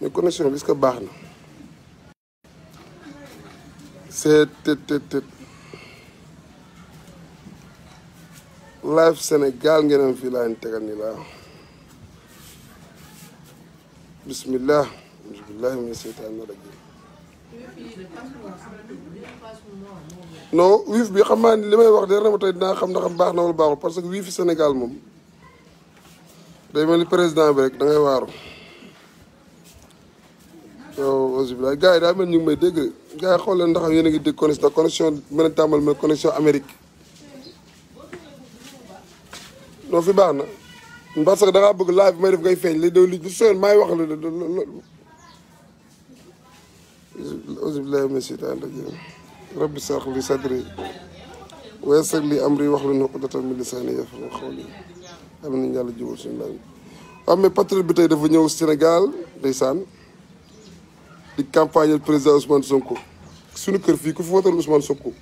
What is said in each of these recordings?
mais connexion bi est-ce que baax na c'est live Sénégal ngeen am fii laa leen tegal nii laa bismillah bismillahi mina seytaani rajim non wiif bi xam naa ni li may wax de rama tey dinaa xam ndax baax na wala baaxul parce que wiif Sénégal moom day mel ni président bi rek da ngay waaru yow auzubillah gars yi daa mel ñu ngi may dégg gars yi xool leen ndax yéen a ngi dégg connexion mën a tàmbal mel connexion Amérique non fi baax na parce que da ngaa bëgg live bi may def ngay feeñ li dow li bu soyoon maay wax la auzubillahi mina shaytaani rajiim rabbi shrah li sadri wa yassir li amri wahlul uqdatan min lisaani yafqahu qawli am nañu yàlla jubal suñu laaj waaw mais patriote bi tey dafa ñëw Sénégal ndeysaan di campagne président Ousmane Sonko suñu kër fii ku fi wotal Ousmane Sonko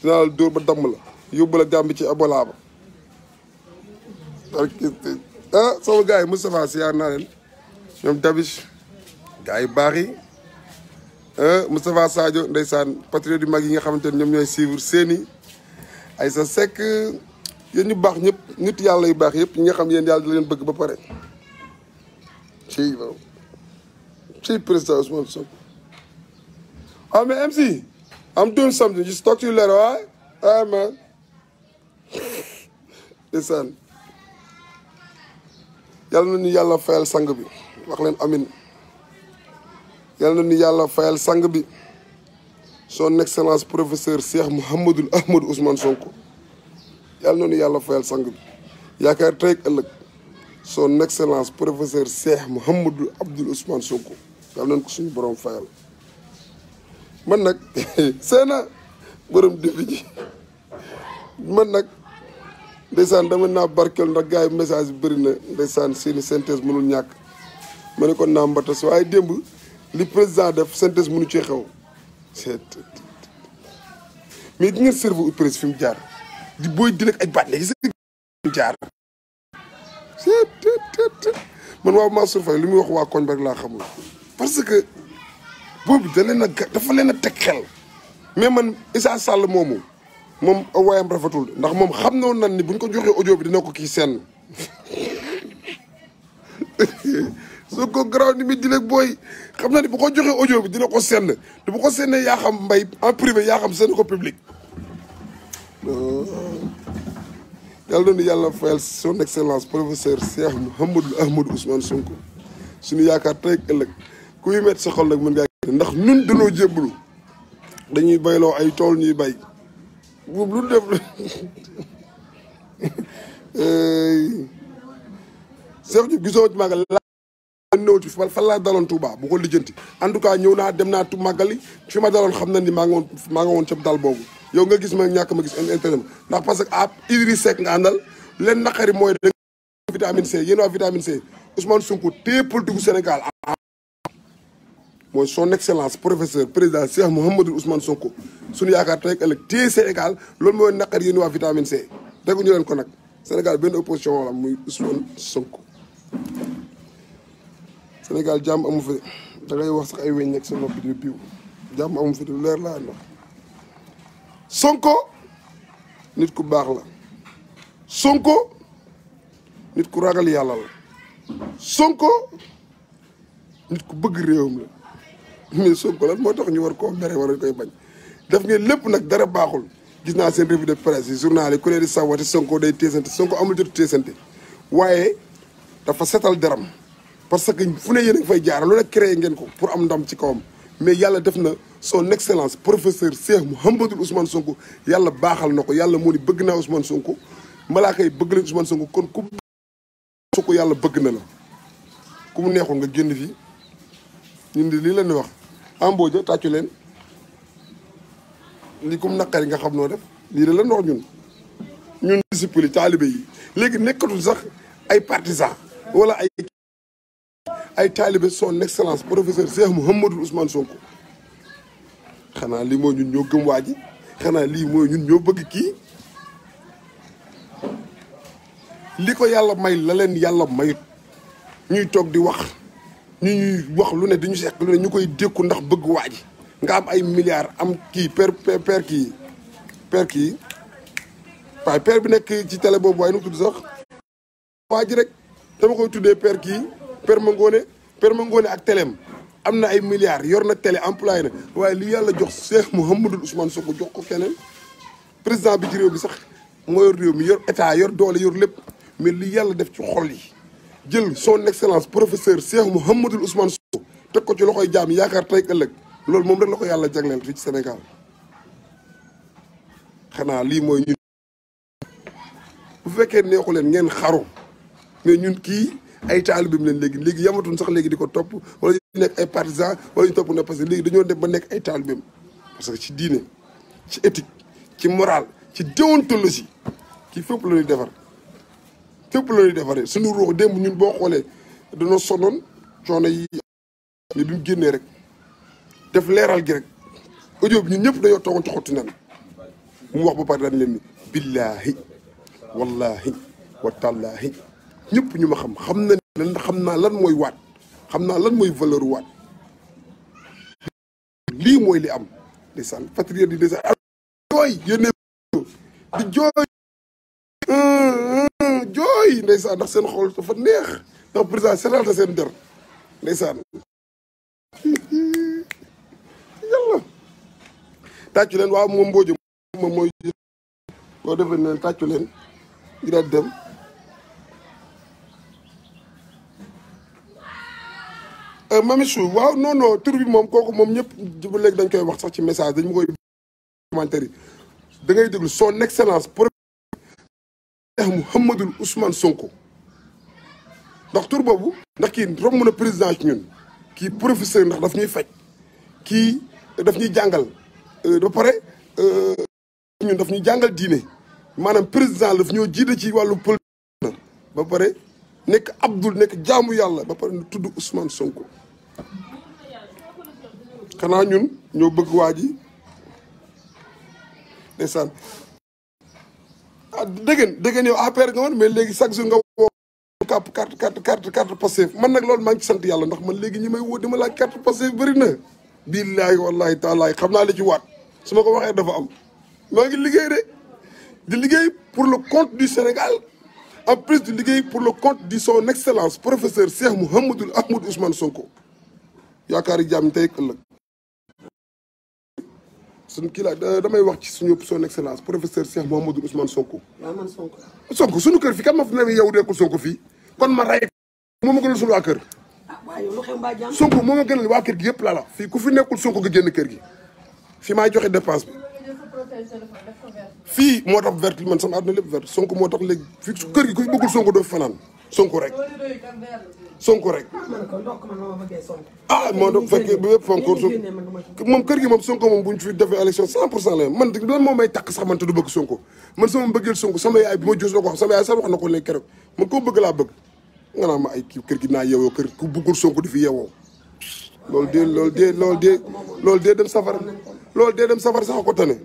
dinaa la dóor ba damm la yóbbu la Gàmbi ci Ebola ba ah sama gars yi Moustapha siyaar naa leen ñoom Dabish gars yi baax yi Moustapha Sadio ndeysaan patriote yu mag yi nga xamante ne ñoom ñooy suivre seeni ay sa sekk yéen ñu baax ñëpp nit yàlla yu baax yëpp ñi nga xam yéen yàlla da leen bëgg ba pare ci président Ousmane Sonko. Oh mais MC, I'm doing something. Just talk to you later, all right? All right, man. Listen. Yàlla na ñu yàlla fayal sang bi wax leen amin yàlla na ñu yàlla fayal sang bi son excellence professeur Cheikh Mouhamadoul Ahmadou Ousmane Sonko yàlla na ñu yàlla fayal sang bi yaakaar tey ak ëllëg son excellence professeur Cheikh Mouhamadoul Abdoul Ousmane Sonko yàlla nañ ko suñu borom fayal man nag seena borom defi ji man nag ndeysaan dama naa barkeel ndax gars yi message bi bëri na ndeysaan seeni synthèse mënul ñàkk ma ne ko naa mbatas waaye démb li président def synthèse mënu ci xew mais di ngeen cerveau presse fi mu jaar di booy di ay baat léegi fi mu jaar man waaw Mansour Faye li muy wax waa koñ ba rek laa xamul parce que boobu dafa leen a teg xel mais man Issa Sall moomu moom waayam rafetul ndax moom xam na woon nan ni buñ ko joxee audio bi dina ko kii senn soo ko garaaw ni mi dileeg booy xam na ni bu ko joxee audio bi dina ko senn te bu ko sennee yaa xam mbay en privé yaa xam senn ko public yàlla doon yàlla fayal son excellence professeur Cheikh Mouhamadoul Ahmadou Ousmane Sonko suñu yaakaar tey ak ëllëg kuy met sa xol nag mën ngaa ndax ñun dañoo jébbalu dañuy bayloo ay tool ñuy bay boobu lu def Cheikh Diop gisoo ci màggal laa ñëw ci fan laa daloon Touba bu ko lijjanti en tout cas ñëw naa dem naa màggali fi ma daloon xam na ni maa nga woon ca dal boobu yow nga gis ma ñàkk ma gis internet ndax parce que ab Idriss Seck nga àndal leen naqari mooy da vitamine C yéen waa vitamine C Ousmane Sonko téye politique Sénégal mooy son excellence professeur président Cheikh Mouhamadoul Ousmane Sonko suñu yaakaar tey ëllëg téye Sénégal loolu mooy naqar yéen waa vitamine C dégguñu leen ko nag Sénégal benn opposition wala muy Ousmane Sonko Sénégal jàmm amu fi da ngay wax sax ay weñ nekk sa noppi di biiw jàmm amu fi lu leer laa ndox Sonko nit ku baax la Sonko nit ku ragal yàlla la Sonko nit ku bëgg réewam la mais Sonko lan moo tax ñu war koo mere war koy bañ def ngeen lépp nag dara baaxul gis naa seen revue de presse yi journal yi ku ne di sawati Sonko day téesante Sonko amul jot téesante waaye dafa setal deram parce que fu ne yéen a ngi fay jaar lu ne créé ngeen ko pour am ndam ci kawam mais yàlla def na son excellence professeur Cheikh Mouhamadoul Ousmane Sonko yàlla baaxal na ko yàlla moo ni bëgg naa Ousmane Sonko malaaka yi bëgg leen Ousmane Sonko kon ku Sonko yàlla bëgg na la ku mu neexoon nga génn fii ñun di lii leen di wax ambooja tàccu leen lii comme naqari nga xam noo def lii la leen wax ñun discipline taalibe yi léegi nekkatul sax ay partisans wala ay taalibe son excellence professeur Cheikh Mouhamadoul Ousmane Sonko xanaa lii mooy ñun ñoo gëm waa ji xanaa lii mooy ñun ñoo bëgg kii li ko yàlla may la leen yàlla mayut ñuy toog di wax ñu ñuy wax lu ne dañu seq lu ne ñu koy dékku ndax bëgg waa ji nga am ay milliards am kii père kii waaye père bi nekk ci télé boobu waaye nu tudd sax waa ji rek dama koy tuddee père kii père Mangone ak téléem am na ay milliards yor na télé employé na waaye li yàlla jox Cheikh Mouhamadou Ousmane Sonko jox ko keneen président bi ci réew bi sax moo yor réew mi yor état yor doole yor lépp mais li yàlla def ci xol yi jël son excellence professeur Cheikh Mouhamadou Ousmane Sonko teg ko ci loxoy jaam yaakaar tey ëllëg loolu moom rek la ko yàlla jagleel fii ci Sénégal xanaa lii mooy ñun bu fekkee neexu leen ngeen xaru mais ñun kii ay taalibeem leen léegi yamatuñ sax léegi di ko topp wala ñu nekk ay partisans wala ñu topp ne parce que léegi dañoo dem ba nekk ay taalibeem parce que ci diine ci éthique ci morale ci déontologie kii fépp la ñuy defar fépp la ñuy defaree suñu ruux démb ñun boo xoolee dañoo sonoon coono yi mais bi mu génnee rek def leeral gi rek audio bi ñun ñëpp dañoo toogoon ci xottu nen mu wax ba pare dañ leen ni billaahi wallahi wa tallaahi ñëpp ñu ma xam naa lan mooy waat xam naa lan mooy valeur waat lii mooy li am ndeysaan patriote yi ndeysaan jooy yéene di jooy ndeysaan ndax seen xol dafa neex ndax président seetal na seen der ndeysaan yàlla tàccu leen waaw moom Mbodj moom mooy boo defee ne tàccu leen ñu daal dem Mamichou waaw non tur bi moom kooku moom ñëpp léegi dañ koy wax sax ci message dañ ma koy commentaire yi da ngay déglu son excellence professeur Mouhamadou Ousmane Sonko ndax tur boobu ndax kii romb na président ci ñun kii professeur ndax daf ñuy faj kii daf ñuy jàngal ba pare ñun daf ñuy jàngal diine maanaam président daf ñoo jiite ci wàllu politique ba pare nekk Abdoul nekk jaamu yàlla ba pare tudd Ousmane Sonko xanaa ñun ñoo bëgg waa ji ndeysaan ah dégg yow APR nga woon mais léegi chaque jour nga woo carte Pastef man nag loolu maa ngi ci sant yàlla ndax man léegi ñi may woo di ma laaj carte Pastef bëri na billaahi wallahi taalaay xam naa li ci waat su ma ko waxee dafa am maa ngi liggéey de di liggéey pour le compte du Sénégal en plus di liggéey pour le compte de son excellence professeur Cheikh Mouhamadou Ousmane Sonko yaakaari jàmm tey ëllëg suñu kii la damay wax ci suñu son excellence professeur Cheikh Mouhamadou Ousmane Sonko. waaw man Sonko suñu kër fii kan ma fi ne yow nekkul Sonko fii kon ma ray moo ma gënal suñu waa kër. waaw yow lu xew mbaa jàmm. Sonko moo ma gënal waa kër gi yëpp laa la fii ku fi nekkul Sonko nga génn kër gi fii maay joxe dépense bi. fii moo tax vert man sama àdduna lépp vert Sonko moo tax léegi fii kër gi ku fi bëggul Sonko doo fi fanaan Sonko rek. Sonko rek. ah moo doon fekkee ba yëpp fonk moom kër gi moom Sonko moom bu ñu fi defee élection 100% la man lan moo may takk sax man te du bëgg Sonko man sama bëggeel Sonko sama yaay bi ma jos na ko wax sama yaay sax wax na ko léegi keroog man koo bëgg laa bëgg nga naa ma ay kii kër gi naa yeewoo kër ku bëggul Sonko di fi yeewoo loolu dee dem safara sax ko tane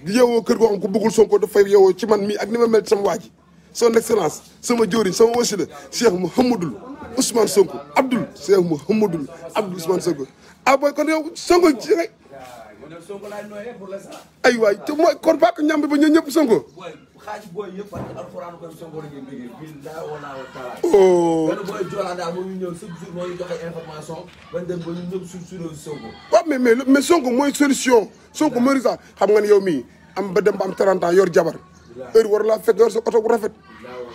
di yeewoo kër goo xam ku bëggul Sonko dafay yeewoo ci man mii ak ni ma mel sama waa ji son excellence sama jëwriñ sama wasila Cheikh Mouhamadou Ousmane Sonko Abdoul Cheikh Mouhamadou Abdoul Ousmane Sonko ah booy kon yow Sonko ci rek ay waay te mooy kon bàq ñam bi ba ñëw ñëpp Sonko xaaji booy yëpp ak alxuraan ko Sonko la ngeen déggee billahi wala taala oh benn booy joolaa daal moo ñu ñëw chaque jour moo ñu joxe information bañ dem ba ñu ñëpp suñu Sonko waaw mais Sonko mooy solution Sonko mooy sax xam nga ne yow mii am ba dem ba am 30 ans yor jabar heure war laa fekk yor sa oto bu rafet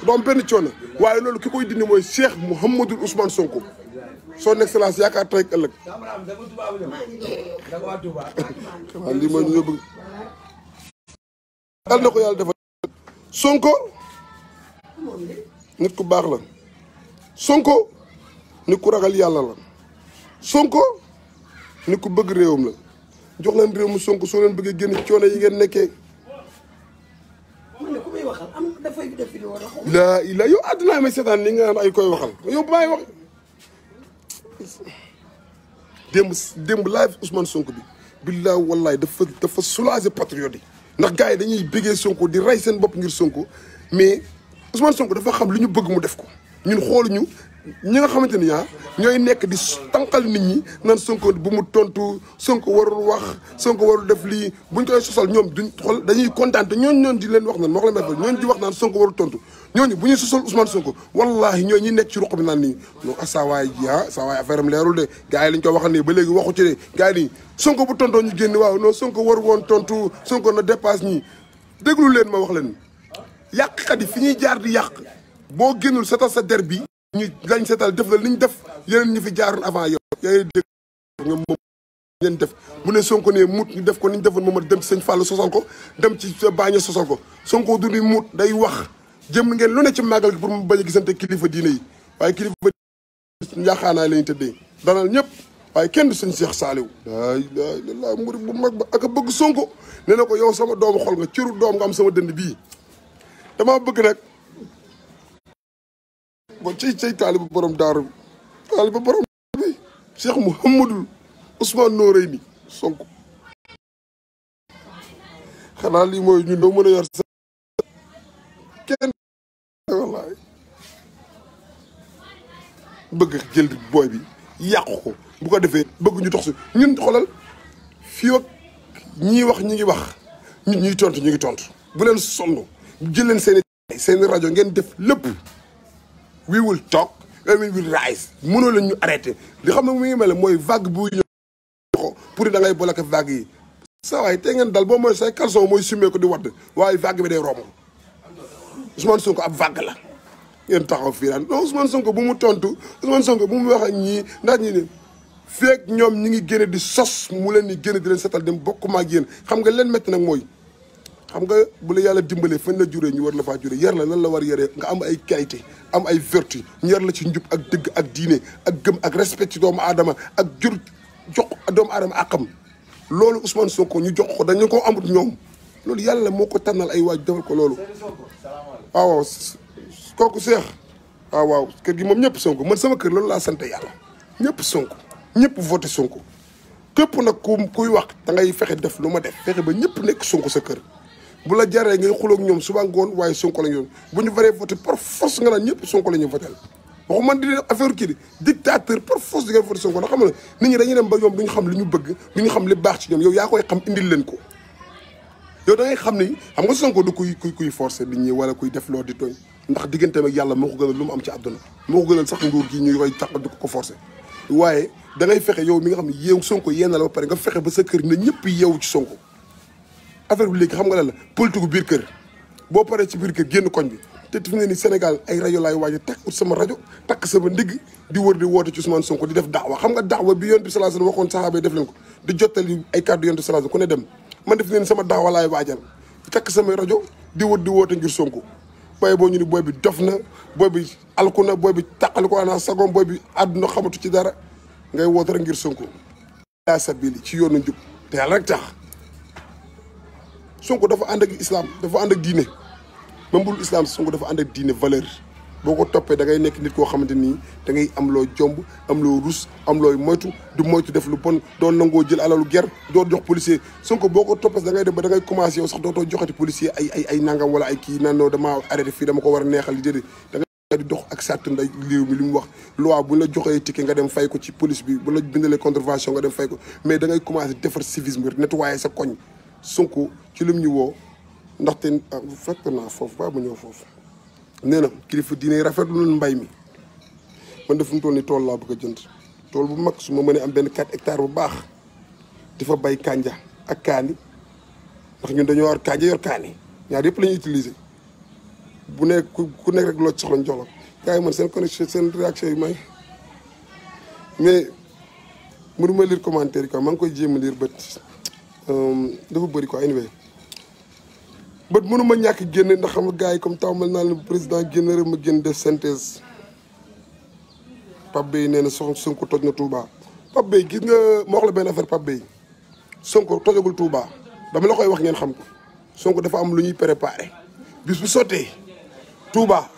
doo am benn coono waaye loolu ki koy dindi mooy Cheikh Mouhamadou Ousmane Sonko son excellence yaakaar tey ak ëllëg waaw lii mooy ñu bëgg dal na ko yàlla defal Sonko nit ku baax la Sonko nit ku ragal yàlla la Sonko nit ku bëgg réewam la jox leen réew mu Sonko soo leen bëggee génn coono yi ngeen nekkee laa ilaa yow àdduna may seetaan ni nga naan ay koy waxal yow bu may wax démb live Ousmane Sonko bi billaahi wallaahi dafa soulager patriote yi ndax gars yi dañuy bëggee Sonko di rey seen bopp ngir Sonko mais Ousmane Sonko dafa xam lu ñu bëgg mu def ko ñun xooluñu ñi nga xamante ni ñooy nekk di tànqal nit ñi naan Sonko bu mu tontu Sonko warul wax Sonko warul def lii buñ koy sosal ñoom duñ xool dañuy kontaan te ñooñu di leen wax naan moo xam ne ñooñu di wax naan Sonko warul tontu ñooñu bu ñuy sosal Ousmane Sonko wallahi ñooñu ñi nekk ci ruq bi naan nii non saa waay ji saa waay affaire am leerul de gars yi lañ ko waxal nii ba léegi waxu ci de gars yi nii Sonko bu tontoo ñu génn waaw non Sonko waru woon tontu Sonko na dépasse ñi déglu leen ma wax leen yàqkat yi fi ñuy jaar di yàq boo génnul setal sa der bi ñu lañ seetal def la li ñu def yeneen ñi fi jaaroon avant yow yaay dégg nga moom ngeen def bu ne Sonko ne mut ñu def ko ni ñu defoon moom dem ci sëñ Fallou sosal ko dem ci Baña sosal ko Sonko du ni mut day wax jëm ngeen lu ne ci màggal gi pour mu bañ a gisante kilifa diine yi waaye kilifa njaaxaanaay la ñu tëddee danal ñëpp waaye kenn du sëñ Cheikh Saliou la murid bu mag ba ak a bëgg Sonko nee na ko yow sama doomu xol nga cëru doom nga am sama dënd bii dama bëgg nag bon ci taalibu borom daaru bi taalibu borom bi Cheikh Mouhamadul Ousmane Noreyni Sonko xanaa lii mooy ñun doo mën a yor sa kenn wallaay bëgg jël booy bi yàqu ko bu ko defee bëgg ñu dox si ñun xoolal fii ak ñii wax ñi ngi wax ñun ñuy tontu ñu ngi tontu bu leen sonn jël leen seeni rajo ngeen def lépp we will talk and we will rise mënoo leen ñu arrêté li xam ne mu ngi mel mooy vague bu ñëw ko pour da ngay bloqué vague yi saa waay tey ngeen dal boo mooy say caleçon mooy sumee ko di wadd waaye vague bi day romb Ousmane Sonko ab vague la ngeen taxaw fii daan non Ousmane Sonko bu mu tontu Ousmane Sonko bu mu wax ak ñii ndax ñi ne feek ñoom ñi ngi génne di sos mu leen di génne di leen setal dem bokkuma ak yéen xam nga leen métti nag mooy xam nga bu la yàlla dimbalee fañ la juree ñu war la faa juree yar la lan la war yaree nga am ay qualité am ay vertu ñu yar la ci njub ak dëgg ak diine ak gëm ak respect ci doomu aadama ak jur jox doomu aadama akam loolu Ousmane Sonko ñu jox ko dañu ko amut ñoom loolu yàlla moo ko tànnal ay waaj defal ko loolu waaw kooku Seex waaw kër gi moom ñëpp Sonko man sama kër loolu laa sant yàlla ñëpp Sonko ñëpp voté Sonko képp nag kuy wax da ngay fexe def lu ma def fexe ba ñëpp nekk Sonko sa kër bu la jaree ngay xuloog ñoom suba ngoon waaye Sonko la ñu doon bu ñu waree voté par force nga naan ñëpp Sonko la ñuy voté waxu man di affaire kii di dictateur par force di ngeen voté Sonko ndax xam nga nit ñi dañuy dem ba ñoom duñu xam li ñu bëgg duñu xam li baax ci ñoom yow yaa koy xam indil leen ko yow da ngay xam ni xam nga Sonko du kuy forcé nit ñi wala kuy def loo di tooñ ndax digganteem ak yàlla moo ko gënal lu mu am ci àdduna moo ko gënal sax nguur gi ñu koy tax di ko forcé waaye da ngay fexe yow mi nga xam ne yeew Sonko yéen la ba pare nga fexe ba sa kër na ñëpp yeewu ci Sonko affaire bi léegi xam nga lan la politique biir kër boo paree ci biir kër génn koñ bi te fi mu ne nii Sénégal ay rajo laay waaj a takk ut sama rajo takk sama ndigg di wër di woote ci Ousmane Sonko di def daawa xam nga daawa bi yonent bi sallallahu alayhi wasallam waxoon saxaaba yi def leen ko di jottali ay kàddu yonent bi sallallahu alayhi wasallam ku ne dem man def ne sama daawa laay waajal di takk samay rajo di wër di woote ngir Sonko waaye boo ñu ni booy bi dof na booy bi alku na booy bi tàqali ko ana sagoom booy bi àdduna xamatu ci dara ngay woote rek ngir Sonko yaa sabili ci yoonu njub te yàlla rek tax Sonko dafa ànd ak islam dafa ànd ak diine même bul islam Sonko dafa ànd ak diine valeur boo ko toppee da ngay nekk nit koo xamante nii da ngay am loo jomb am loo rus am looy moytu du moytu def lu bon doo nangoo jël alalu ger doo jox policier Sonko boo ko toppee da ngay dem ba da ngay commencé yow sax dootoo joxati policier ay nangam wala ay kii naan noo dama arrêté fii dama ko war a neexal li déedéet da ngay di dox ak sàtt nday réew mi li mu wax loi bu la joxee ticket nga dem fay ko ci police bi bu la bindalee contravention nga dem fay ko mais da ngay commencé defar civisme nettoyer sa koñ Sonko ci lim ñu woo ndaxte fekk naa foofu ba ma ñëw foofu nee na kilifa diine rafetlu nañ mbay mi man de fu mu toll nii tool laa bëgg a jënd tool bu mag su ma mënee am benn 4 hectares bu baax di fa bay kanja ak kaani ndax ñun dañoo war kanja yor kaani ñaar yëpp la ñuy utiliser bu nekk ku nekk rek loo soxla ñu jox la gars yi man seen connexion seen réaction yi may mais mënuma lire commentaire yi quoi maa ngi koy jéem a lire bët dafa bëri quoi anyway bët mënuma ñàkk génne ndax xam nga gars yi comme taw mel naa leen président génn rek ma génn def synthèse Pape Beye nee na Sonko toj na Touba. Pape Beye gis nga ma wax la benn affaire Pape Beye Sonko tojagul Touba dama la koy wax ngeen xam ko Sonko dafa am lu ñuy préparé bis bu sottee Touba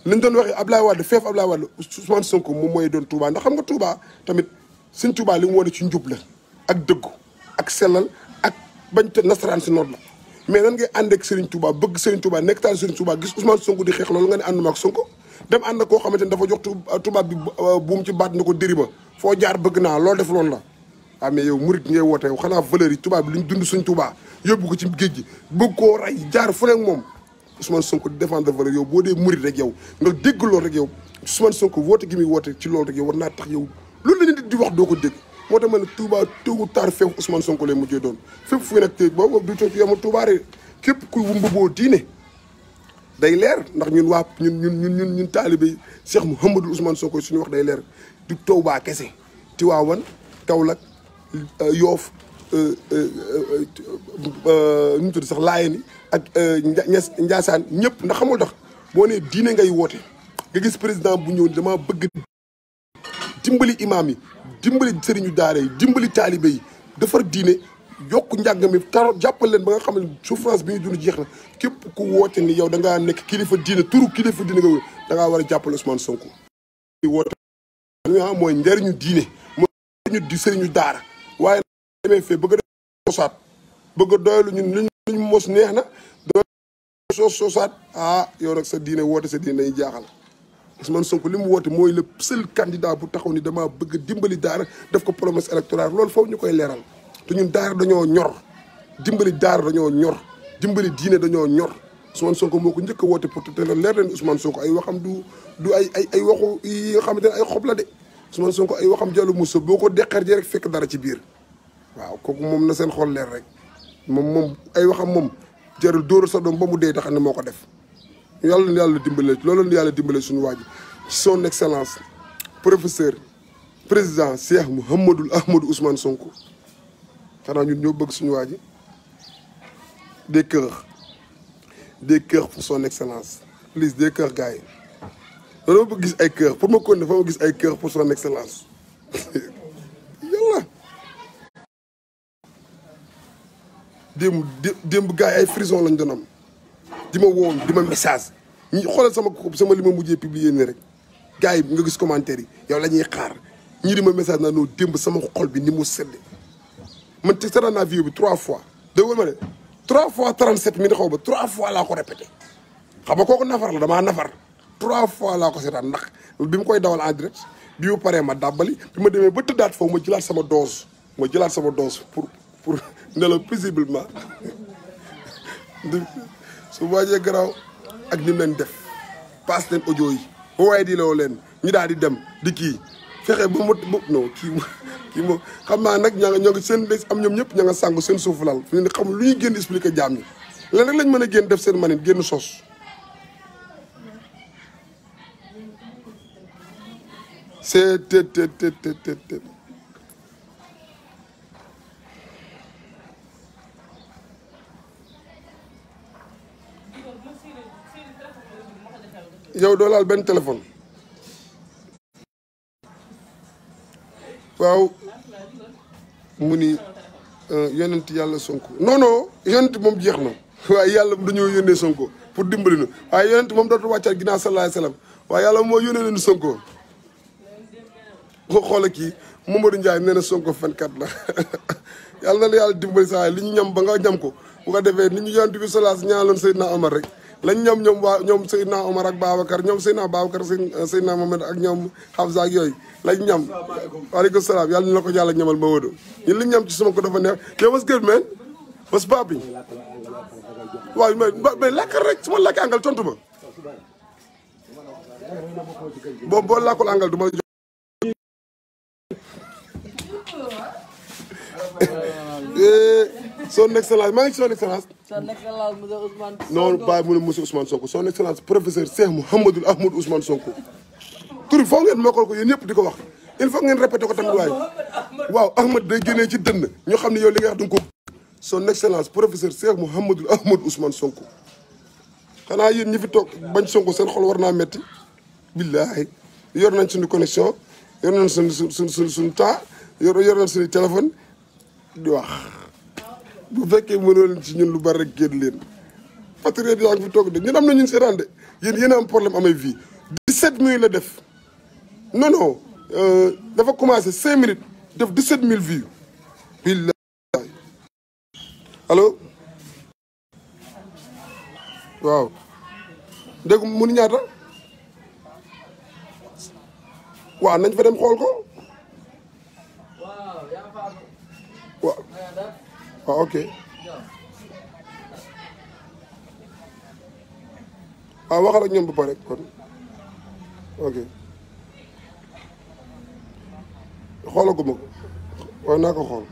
liñ doon waxee Ablaye Wade feef Ablaye Wade Ousmane Sonko moom mooy doon Touba ndax xam nga Touba tamit suñ Touba li mu wane ci njub la ak dëggu ak sellal ak bañ te nasaraan si noot la. mais nan ngay ànd ak Serigne Touba bëgg Serigne Touba nekk taal Serigne Touba gis Ousmane Sonko di xeex loolu nga ne ànduma ak Sonko dem ànd na koo xamante ni dafa jox tubaab bi buum ci baat na ko dériba foo jaar bëgg naa loolu def loolu la ah mais yow murit ngay woote xanaa valeur yi tubaab bi li ñu dund suñ tubaa yóbbu ko ci géej gi bëgg koo rey jaar fu nekk moom Ousmane Sonko di défendre valeur yow boo dee murit rek yow nga dégg loolu rek yow Ousmane Sonko woote gi muy woote ci loolu rek yow war naa tax yow loolu la nit di wax doo ko dégg moo tax ma ne Touba tôt ou tard feew Ousmane Sonko lay mujjee doon fépp fu nag tey boobu du toog yamul Touba rek képp kuy mbubboo diine day leer ndax ñun waa ñun taalibe Cheikh Mouhamadou Ousmane Sonko suñu wax day leer du Touba kese Tiwaawan Kaolack Yoof ñu tudd sax Laayeen ak Njaasaan ñëpp ndax xamul tax boo nee diine ngay woote nga gis président bu ñëw dama bëgg dimbali imaam yi dimbali sëriñu daara yi dimbali taalibe yi defar diine yokk njàng mi karo jàppal leen ba nga xam ne souffrance bi ñu dund jeex na képp ku woote ni yow da ngaa nekk kilifa diine turu kilifa diine nga wër da ngaa war a jàppale Ousmane Sonko. woote li nga xam mooy njëriñu diine mooy njëriñu di sëriñu daara waaye demee fee bëgg a sosaat bëgg a doylu ñun luñ mos neex na doylu sosaat ah yow nag sa diine woote sa diine dañuy jaaxal Ousmane Sonko li mu woote mooy le seul candidat bu taxaw ni dama bëgg dimbali daara def ko promesse électorale loolu foofu ñu koy leeral te ñun daara dañoo ñor dimbali daara dañoo ñor dimbali diine dañoo ñor Ousmane Sonko moo ko njëkk a woote pour te leer leen Ousmane Sonko ay waxam du ay waxu yi nga xamante ne ay xob la de Ousmane Sonko ay waxam jàllu musa boo ko deqeer ji rek fekk dara ci biir waaw kooku moom na seen xol leer rek moom ay waxam moom jarul dóoral sa doom ba mu dee tax ne moo ko def yàlla na yàlla dimbale loolu la yàlla dimbale suñu waa ji son excellence professeur président Cheikh Mouhamadou Ahmadou Ousmane Sonko xanaa ñun ñoo bëgg suñu waa ji des cœurs pour son excellence please des cœurs gars yi loolu ma bëgg gis ay cœurs pour ma continuer fa ma gis ay cœurs pour son excellence yàlla démb gars yi ay frison lañ doon am di ma woo di ma message ñi xoolal sama li ma mujjee publier nii rek gars yi nga gis commentaire yi yow la ñuy xaar ñii di ma message naa noo démb sama xol bi ni mu sedde man te seetaan naa vidéo bi 3 fois dégg nga ma ne 3 fois 37 minutes xaw ba 3 fois laa ko répété xam nga kooku nafar la damaa nafar 3 fois laa ko seetaan ndax bi mu koy dawal en direct bi mu paree ma dàbbali bi ma demee ba tëddaat foofu ma jëlaat sama dose pour nelaw paisiblement su waajee garaaw ak ni mu leen def paas leen audio yi ba waaye di loo leen ñu daal di dem di kii fexe ba mu non kii moom xam naa nag ñoo ngi seen am ñoom ñëpp ña nga sàngu seen suufu lal fi ne xamul lu ñuy génn expliqué jaam ñi leen rek lañ mën a génn def seen manit génn sos c'est te yow doo laal benn téléphone waaw mu ni yonent yàlla Sonko non yonent moom jeex na waaye yàlla dañoo yónnee Sonko pour dimbali nu waaye yonent moom dootul wàccaat ginnaaw sallallahu alayhi wasallam waaye yàlla moo yónnee leen Sonko xoola kii Mamadou Ndiaye nee na Sonko fenkat la yàlla na la yàlla dimbali saa li ñu ñam ba nga ñam ko bu ko defee ni ñu yonent bi salaas ñaaloon Seydina Omar rek lañ ñoom Seydina Omar ak Babacar ñoom Seydina Babacar Seydina Mohamed ak ñoom Hafsa ak yooyu lañ ñam waaleykum salaam yàlla na la ko yàlla ñamal ma wóodo ñun li ñam ci sama ko dafa neex yow was good man was papi waaw mais lakkal rek su ma lakkee angal tontu ma boo lakkul angal du ma la jox son excellence maa ngi ci son excellence. son excellence monsieur Ousmane Sonko. non bàyyi mu ne monsieur Ousmane Sonko son excellence professeur Cheikh Mouhamadou Ahmadou Ousmane Sonko. tur bi foog ngeen mokkal ko yéen ñëpp di ko wax il faut ngeen répété ko tamit waaye waaw Ahmad day génnee ci dënn ñoo xam ne yow li nga wax da nga ko. son excellence professeur Cheikh Mouhamadou Ahmadou Ousmane Sonko. xanaa yéen ñi fi toog bañ Sonko seen xol war naa metti billaahi yor nañ suñu connexion yor nañ suñu temps yor nañ suñu téléphone di wax. bu fekkee mënoo leen ci ñun lu bari rek génn leen patriote yaa ngi fi toog de ñun am na ñun seetaan de yéen a am problème amay vie 17 minutes la def non dafa commencé 5 minutes def 17000 vues billahi allo waaw dégg mu ni ñaata waaw nañ fa dem xool ko. waaw waaw ok. waaw waxal ak ñoom ba pare kon ok xoolaguma ko waaw naa ko xool.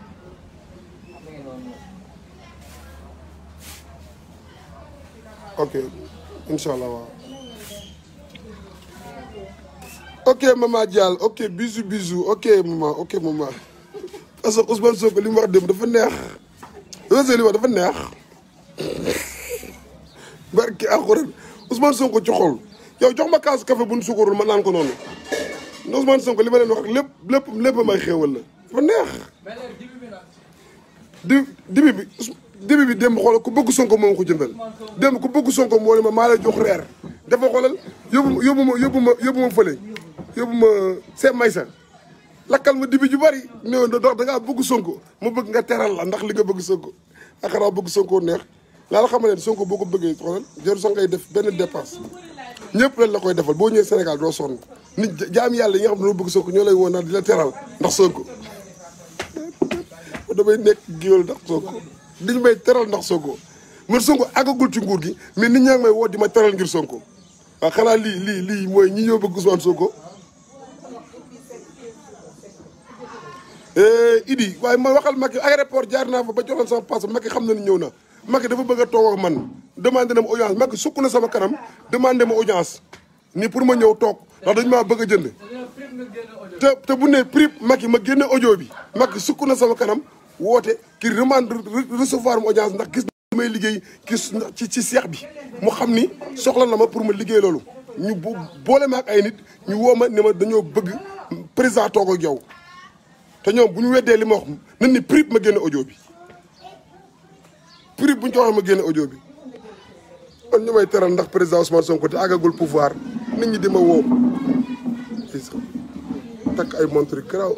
ok incha allah waaw. ok maman Dial ok bisou bisou ok maman parce que Ousmane Sonko li mu wax dem dafa neex li wax dafa neex barki alxuraan Ousmane Sonko ci xol yow jox ma kaasu café bu nu sukurul ma naan ko noonu Ousmane Sonko li ma leen wax lépp may xéewal la dafa neex. dibi bi démb xoolal ku bëgg Sonko moom ko jëndal démb ku bëgg Sonko moo ne ma maa lay jox reer dafa xoolal yóbbu ma fële yóbbu ma Seydou Maysa lakkal ma dibi ju bari néew na dox da ngaa bëgg Sonko mu bëgg nga teral la ndax li nga bëgg Sonko ak xanaa bëgg Sonko neex laa la xam ne Sonko boo ko bëggee xoolal jarul sax ngay def benn dépense ñëpp lañ la koy defal boo ñëwee Sénégal doo sonn nit jaam yàlla yi nga xam ne loo bëgg Sonko ñoo lay woon naan di la teral ndax Sonko damay nekk géwél ndax Sonko diñu may teral ndax Sonko man Sonko àggagul ci nguur gi mais nit ñaa ngi may woo di ma teral ngir Sonko waaw xanaa lii mooy ñi ñoo bëgg Ousmane Sonko. Idi waaye ma waxal Macky aéroport jaar naa fa ba joxoon sama passe Macky xam na ni ñëw na Macky dafa bëgg a toog ak man demandé na ma audience Macky sukk na sama kanam demandé ma audience ni pour ma ñëw toog ndax dañu maa bëgg a jënd te bu ne prix Macky ma génne audio bi Macky sukk na sama kanam woote ki demande recevoir ma audience ndax gis na may liggéey ci seex bi mu xam ni soxla na ma pour ma liggéey loolu ñu boole ma ak ay nit ñu woo ma ne ma dañoo bëgg président toog ak yow te ñoom bu ñu weddee li ma wax nan ni prix ma génne audio bi prix bu ñu ko waxee ma génne audio bi man ñu may teral ndax président Ousmane Sonko te àggagul pouvoir nit ñi di ma woo takk ay montre garaaw